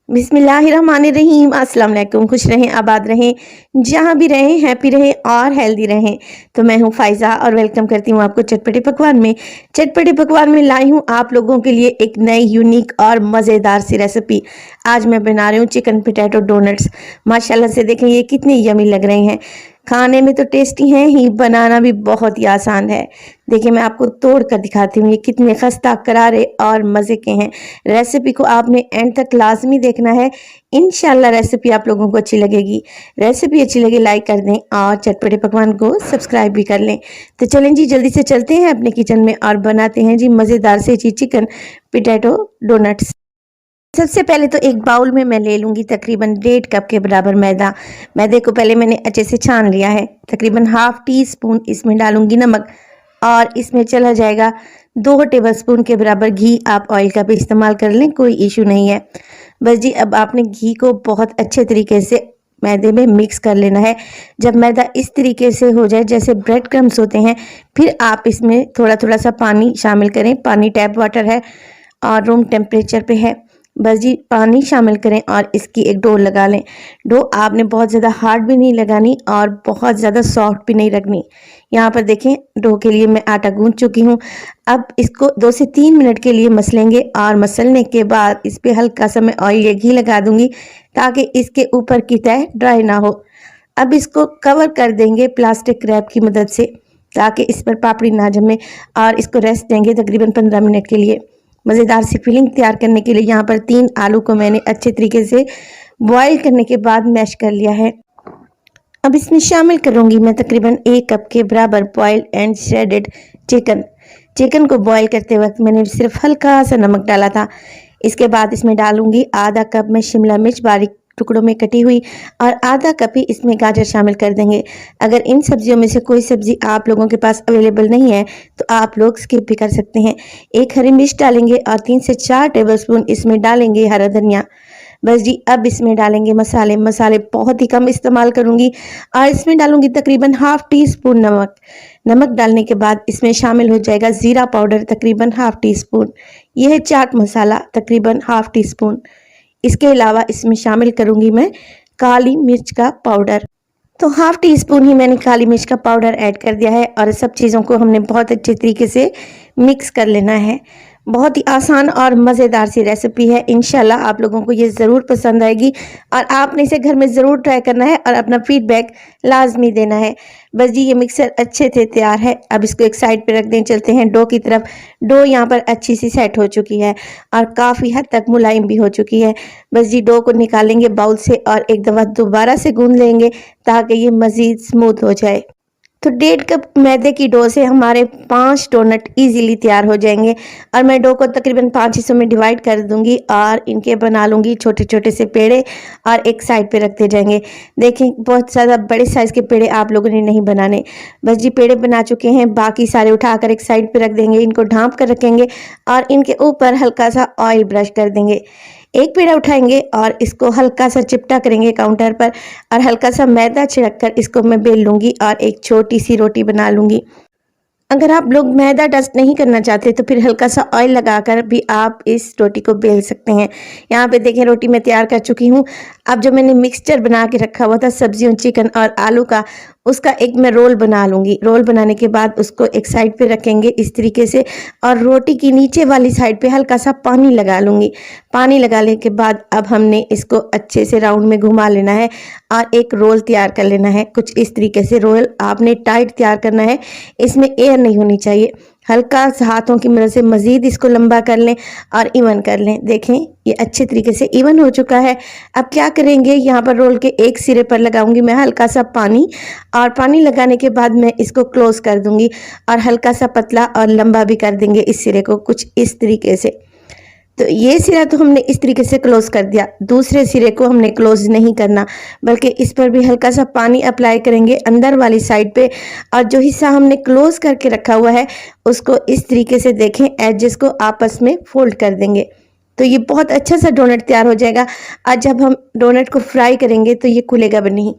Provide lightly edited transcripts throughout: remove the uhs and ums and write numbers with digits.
बिस्मिल्लाहिर्रहमानिर्रहीम। अस्सलाम वालेकुम। खुश रहें, आबाद रहें, जहाँ भी रहें हैप्पी रहें और हेल्दी रहें। तो मैं हूँ फ़ाइज़ा और वेलकम करती हूँ आपको चटपटे पकवान में। चटपटे पकवान में लाई हूँ आप लोगों के लिए एक नई यूनिक और मज़ेदार सी रेसिपी। आज मैं बना रही हूँ चिकन पोटैटो डोनट्स। माशाल्लाह से देखें ये कितने यमी लग रहे हैं। खाने में तो टेस्टी हैं ही, बनाना भी बहुत ही आसान है। देखिए मैं आपको तोड़ कर दिखाती हूँ ये कितने खस्ता करारे और मज़े के हैं। रेसिपी को आपने एंड तक लाजमी देखना है। इंशाल्लाह रेसिपी आप लोगों को अच्छी लगेगी। रेसिपी अच्छी लगे लाइक कर दें और चटपटे पकवान को सब्सक्राइब भी कर लें। तो चलें जी जल्दी से चलते हैं अपने किचन में और बनाते हैं जी मज़ेदार से जी चिकन पोटैटो डोनट्स। सबसे पहले तो एक बाउल में मैं ले लूँगी तकरीबन 1.5 कप के बराबर मैदा। मैदे को पहले मैंने अच्छे से छान लिया है। तकरीबन हाफ टी स्पून इसमें डालूँगी नमक और इसमें चला जाएगा 2 टेबलस्पून के बराबर घी। आप ऑयल का भी इस्तेमाल कर लें, कोई इशू नहीं है। बस जी अब आपने घी को बहुत अच्छे तरीके से मैदे में मिक्स कर लेना है। जब मैदा इस तरीके से हो जाए जैसे ब्रेड क्रम्स होते हैं, फिर आप इसमें थोड़ा-थोड़ा सा पानी शामिल करें। पानी टैप वाटर है और रूम टेम्परेचर पे है। बस जी पानी शामिल करें और इसकी एक डो लगा लें। डो आपने बहुत ज़्यादा हार्ड भी नहीं लगानी और बहुत ज़्यादा सॉफ्ट भी नहीं रखनी। यहाँ पर देखें डो के लिए मैं आटा गूंथ चुकी हूँ। अब इसको 2 से 3 मिनट के लिए मसलेंगे और मसलने के बाद इस पर हल्का सा मैं ऑयल या घी लगा दूंगी ताकि इसके ऊपर की तह ड्राई ना हो। अब इसको कवर कर देंगे प्लास्टिक रैप की मदद से ताकि इस पर पापड़ी ना जमे और इसको रेस्ट देंगे तकरीबन 15 मिनट के लिए। मज़ेदार सी फिलिंग तैयार करने के लिए यहाँ पर 3 आलू को मैंने अच्छे तरीके से बॉईल करने के बाद मैश कर लिया है। अब इसमें शामिल करूँगी मैं तकरीबन 1 कप के बराबर boiled and shredded chicken. Chicken को बॉईल करते वक्त मैंने सिर्फ हल्का सा नमक डाला था। इसके बाद इसमें डालूंगी आधा कप में शिमला मिर्च बारीक टुकड़ों में कटी हुई और आधा कप ही इसमें गाजर शामिल कर देंगे। अगर इन सब्जियों में से कोई सब्जी आप लोगों के पास अवेलेबल नहीं है तो आप लोग स्किप भी कर सकते हैं। एक हरी मिर्च डालेंगे और 3 से 4 टेबलस्पून इसमें डालेंगे हरा धनिया। बस जी अब इसमें डालेंगे मसाले। मसाले बहुत ही कम इस्तेमाल करूंगी और इसमें डालूंगी तकरीबन हाफ टी स्पून नमक। नमक डालने के बाद इसमें शामिल हो जाएगा ज़ीरा पाउडर तकरीबन हाफ टी स्पून। यह है चाट मसाला तकरीबन हाफ टी स्पून। इसके अलावा इसमें शामिल करूंगी मैं काली मिर्च का पाउडर। तो हाफ टी स्पून ही मैंने काली मिर्च का पाउडर ऐड कर दिया है और सब चीज़ों को हमने बहुत अच्छे तरीके से मिक्स कर लेना है। बहुत ही आसान और मज़ेदार सी रेसिपी है। इंशाल्लाह आप लोगों को ये ज़रूर पसंद आएगी और आपने इसे घर में ज़रूर ट्राई करना है और अपना फीडबैक लाजमी देना है। बस जी ये मिक्सर अच्छे से तैयार है। अब इसको एक साइड पे रख दें। चलते हैं डो की तरफ। डो यहाँ पर अच्छी सी सेट हो चुकी है और काफ़ी हद तक मुलायम भी हो चुकी है। बस जी डो को निकालेंगे बाउल से और एक दफ़ा दोबारा से गूंद लेंगे ताकि ये मज़ीद स्मूथ हो जाए। तो 1.5 कप मैदे की डो से हमारे 5 डोनट इजीली तैयार हो जाएंगे और मैं डो को तकरीबन 5 हिस्सों में डिवाइड कर दूंगी और इनके बना लूंगी छोटे छोटे से पेड़े और एक साइड पे रखते जाएंगे। देखें बहुत ज़्यादा बड़े साइज़ के पेड़े आप लोगों ने नहीं बनाने। बस जी पेड़े बना चुके हैं, बाकी सारे उठाकर एक साइड पे रख देंगे। इनको ढाँप कर रखेंगे और इनके ऊपर हल्का सा ऑयल ब्रश कर देंगे। एक पेड़ा उठाएंगे और इसको हल्का सा चिपटा करेंगे काउंटर पर और हल्का सा मैदा छिड़क कर इसको मैं बेल लूंगी और एक छोटी सी रोटी बना लूंगी। अगर आप लोग मैदा डस्ट नहीं करना चाहते तो फिर हल्का सा ऑयल लगाकर भी आप इस रोटी को बेल सकते हैं। यहाँ पे देखें रोटी मैं तैयार कर चुकी हूँ। अब जो मैंने मिक्सचर बना के रखा हुआ था सब्जियों चिकन और आलू का, उसका एक मैं रोल बना लूँगी। रोल बनाने के बाद उसको एक साइड पे रखेंगे इस तरीके से और रोटी की नीचे वाली साइड पे हल्का सा पानी लगा लूँगी। पानी लगाने के बाद अब हमने इसको अच्छे से राउंड में घुमा लेना है और एक रोल तैयार कर लेना है। कुछ इस तरीके से रोल आपने टाइट तैयार करना है, इसमें एयर नहीं होनी चाहिए। हल्का सा हाथों की मदद से मज़ीद इसको लंबा कर लें और इवन कर लें। देखें ये अच्छे तरीके से इवन हो चुका है। अब क्या करेंगे, यहाँ पर रोल के एक सिरे पर लगाऊंगी मैं हल्का सा पानी और पानी लगाने के बाद मैं इसको क्लोज कर दूंगी और हल्का सा पतला और लंबा भी कर देंगे इस सिरे को कुछ इस तरीके से। तो ये सिरा तो हमने इस तरीके से क्लोज कर दिया। दूसरे सिरे को हमने क्लोज नहीं करना बल्कि इस पर भी हल्का सा पानी अप्लाई करेंगे अंदर वाली साइड पे और जो हिस्सा हमने क्लोज करके रखा हुआ है उसको इस तरीके से देखें एजेस को आपस में फोल्ड कर देंगे। तो ये बहुत अच्छा सा डोनट तैयार हो जाएगा। आज जब हम डोनट को फ्राई करेंगे तो ये खुलेगा भी नहीं।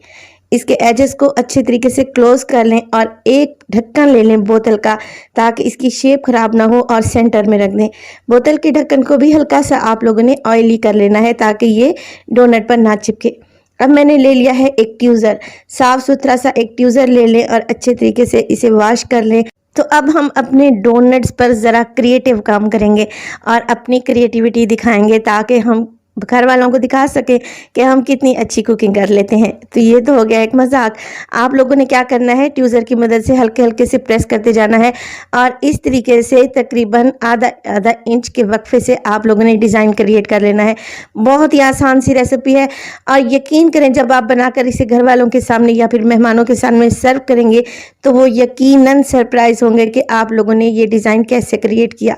इसके एजेस को अच्छे तरीके से क्लोज कर लें और एक ढक्कन ले लें बोतल का, ताकि इसकी शेप खराब ना हो, और सेंटर में रख दें। बोतल के ढक्कन को भी हल्का सा आप लोगों ने ऑयली कर लेना है ताकि ये डोनट पर ना चिपके। अब मैंने ले लिया है एक ट्यूज़र, साफ सुथरा सा एक ट्यूज़र ले लें और अच्छे तरीके से इसे वॉश कर लें। तो अब हम अपने डोनट्स पर ज़रा क्रिएटिव काम करेंगे और अपनी क्रिएटिविटी दिखाएंगे, ताकि हम घर वालों को दिखा सके कि हम कितनी अच्छी कुकिंग कर लेते हैं। तो ये तो हो गया एक मजाक। आप लोगों ने क्या करना है, ट्यूज़र की मदद से हल्के हल्के से प्रेस करते जाना है और इस तरीके से तकरीबन आधा आधा इंच के वक्फे से आप लोगों ने डिज़ाइन क्रिएट कर लेना है। बहुत ही आसान सी रेसिपी है और यकीन करें जब आप बनाकर इसे घर वालों के सामने या फिर मेहमानों के सामने सर्व करेंगे तो वो यकीनन सरप्राइज होंगे कि आप लोगों ने ये डिज़ाइन कैसे क्रिएट किया।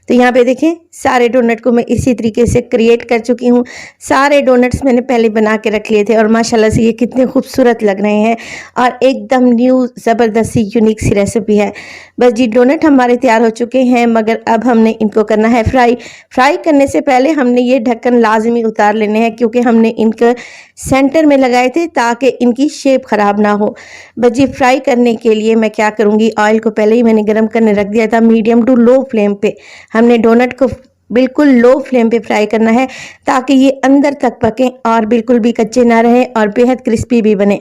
तो यहाँ पे देखें, सारे डोनट को मैं इसी तरीके से क्रिएट कर चुकी हूँ। सारे डोनट्स मैंने पहले बना के रख लिए थे और माशाल्लाह से ये कितने खूबसूरत लग रहे हैं और एकदम न्यू ज़बरदस्त सी यूनिक सी रेसिपी है। बस जी, डोनट हमारे तैयार हो चुके हैं, मगर अब हमने इनको करना है फ्राई। फ्राई करने से पहले हमने ये ढक्कन लाजमी उतार लेने हैं, क्योंकि हमने इनके सेंटर में लगाए थे ताकि इनकी शेप ख़राब ना हो। बस जी, फ्राई करने के लिए मैं क्या करूँगी, ऑयल को पहले ही मैंने गर्म करने रख दिया था मीडियम टू लो फ्लेम पे। हमने डोनट को बिल्कुल लो फ्लेम पे फ्राई करना है ताकि ये अंदर तक पकें और बिल्कुल भी कच्चे ना रहें और बेहद क्रिस्पी भी बने।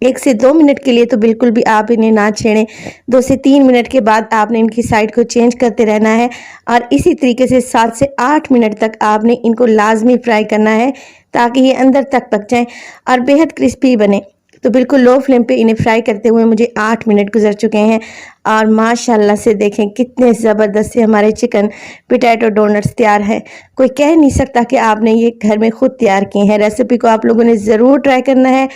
1 से 2 मिनट के लिए तो बिल्कुल भी आप इन्हें ना छेड़ें। 2 से 3 मिनट के बाद आपने इनकी साइड को चेंज करते रहना है और इसी तरीके से 7 से 8 मिनट तक आपने इनको लाजमी फ्राई करना है ताकि ये अंदर तक पक जाएं और बेहद क्रिस्पी बने। तो बिल्कुल लो फ्लेम पे इन्हें फ्राई करते हुए मुझे 8 मिनट गुजर चुके हैं और माशाल्लाह से देखें कितने ज़बरदस्त से हमारे चिकन पोटैटो डोनट्स तैयार हैं। कोई कह नहीं सकता कि आपने ये घर में खुद तैयार किए हैं। रेसिपी को आप लोगों ने ज़रूर ट्राई करना है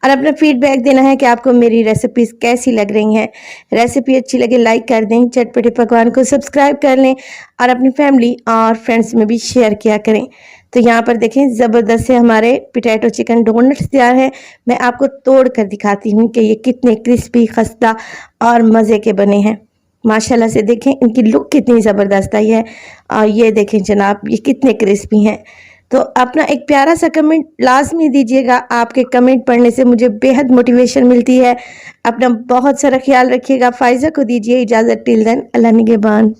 और अपना फीडबैक देना है कि आपको मेरी रेसिपीज़ कैसी लग रही हैं। रेसिपी अच्छी लगे लाइक कर दें, चटपटे पकवान को सब्सक्राइब कर लें और अपनी फैमिली और फ्रेंड्स में भी शेयर किया करें। तो यहाँ पर देखें, ज़बरदस्त से हमारे पोटैटो चिकन डोनट्स तैयार है। मैं आपको तोड़ कर दिखाती हूँ कि ये कितने क्रिस्पी, खस्ता और मज़े के बने हैं। माशाल्लाह से देखें इनकी लुक कितनी ज़बरदस्त आई है और ये देखें जनाब, ये कितने क्रिस्पी हैं। तो अपना एक प्यारा सा कमेंट लाजमी दीजिएगा। आपके कमेंट पढ़ने से मुझे बेहद मोटिवेशन मिलती है। अपना बहुत सारा ख्याल रखिएगा। फ़ाइज़ा को दीजिए इजाज़त। टिल देन, अल्लाह निगहबान।